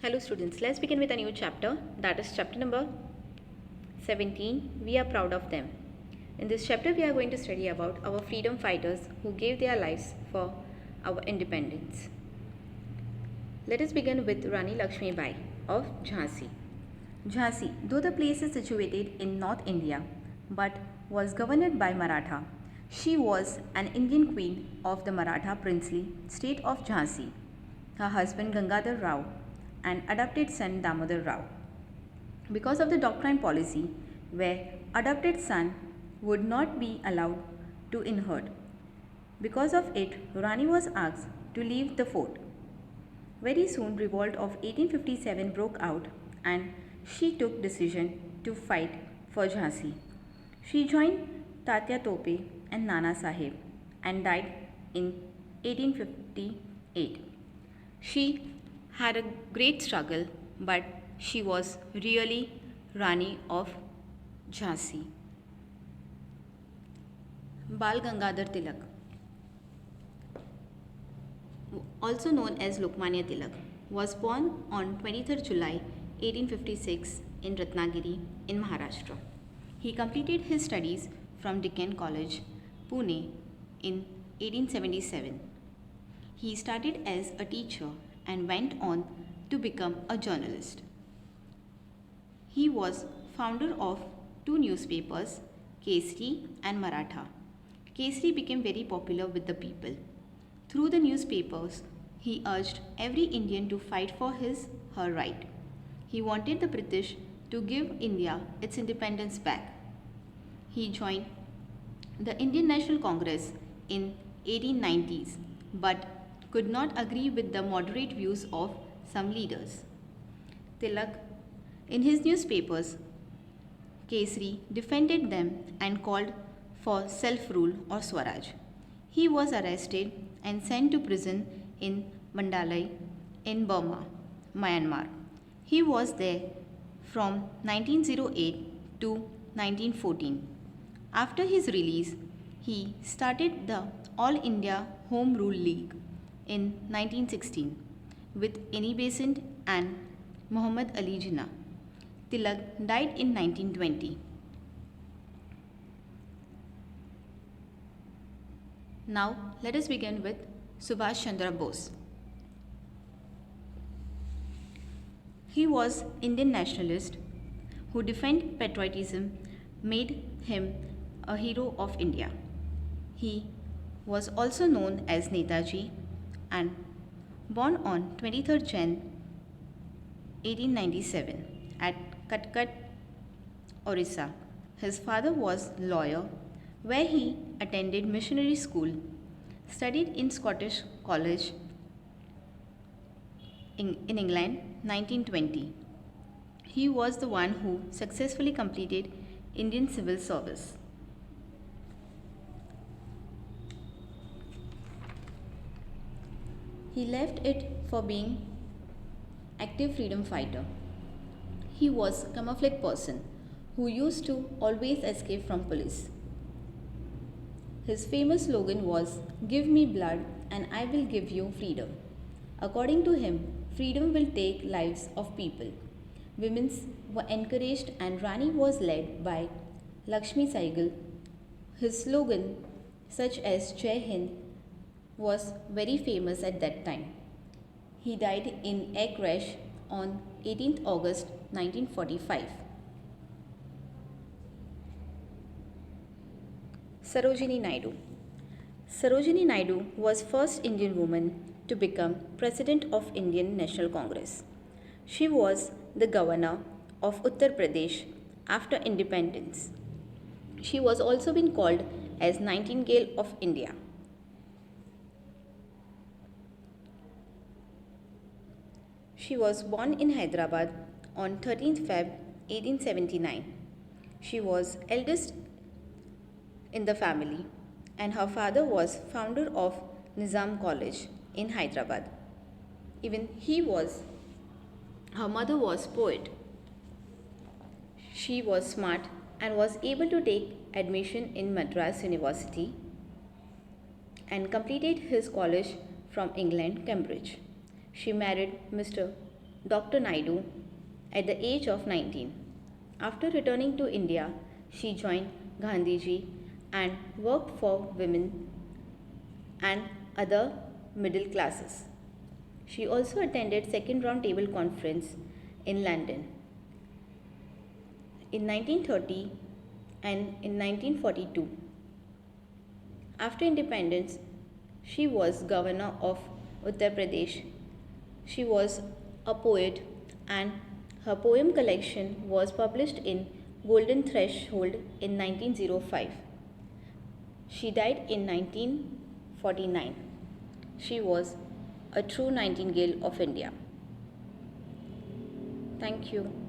Hello students, let's begin with a new chapter, that is chapter number 17. We are proud of them. In this chapter we are going to study about our freedom fighters who gave their lives for our independence. Let us begin with Rani Lakshmi Bai of Jhansi. Jhansi, though the place is situated in North India but was governed by Maratha, she was an Indian queen of the Maratha princely state of Jhansi. Her husband Gangadhar Rao and adopted son Damodar Rao. Because of the doctrine policy where adopted son would not be allowed to inherit. Because of it, Rani was asked to leave the fort. Very soon revolt of 1857 broke out and she took decision to fight for Jhansi. She joined Tatya Tope and Nana Sahib and died in 1858. She had a great struggle, but she was really Rani of Jhansi. Bal Gangadhar Tilak, also known as Lokmanya Tilak, was born on 23rd July 1856 in Ratnagiri in Maharashtra. He completed his studies from Deccan College, Pune in 1877. He started as a teacher and went on to become a journalist. He was founder of two newspapers, Kesari and Maratha. Kesari became very popular with the people. Through the newspapers, he urged every Indian to fight for her right. He wanted the British to give India its independence back. He joined the Indian National Congress in 1890s but could not agree with the moderate views of some leaders. Tilak, in his newspapers, Kesari defended them and called for self-rule or Swaraj. He was arrested and sent to prison in Mandalay in Burma, Myanmar. He was there from 1908 to 1914. After his release, he started the All India Home Rule League in 1916 with Annie Besant and Muhammad Ali Jinnah. Tilak died in 1920. Now let us begin with Subhash Chandra Bose. He was Indian nationalist who defended patriotism, made him a hero of India. He was also known as Netaji and born on 23rd Jan 1897 at Katkat, Orissa. His father was lawyer where he attended missionary school, studied in Scottish College in England 1920. He was the one who successfully completed Indian civil service. He left it for being active freedom fighter. He was a camouflage person who used to always escape from police. His famous slogan was, "Give me blood and I will give you freedom." According to him, freedom will take lives of people. Women were encouraged and Rani was led by Lakshmi Saigal. His slogan, such as Jai Hind, was very famous at that time. He died in air crash on 18th August 1945. Sarojini Naidu. Sarojini Naidu was first Indian woman to become President of Indian National Congress. She was the governor of Uttar Pradesh after independence. She was also been called as Nightingale of India. She was born in Hyderabad on 13th Feb 1879. She was eldest in the family and her father was founder of Nizam College in Hyderabad. Even her mother was poet. She was smart and was able to take admission in Madras University and completed his college from England, Cambridge. She married Mr. Dr. Naidu at the age of 19. After returning to India, she joined Gandhiji and worked for women and other middle classes. She also attended Second Round Table Conference in London in 1930 and in 1942. After independence, she was governor of Uttar Pradesh. She was a poet and her poem collection was published in Golden Threshold in 1905. She died in 1949. She was a true Nightingale of India. Thank you.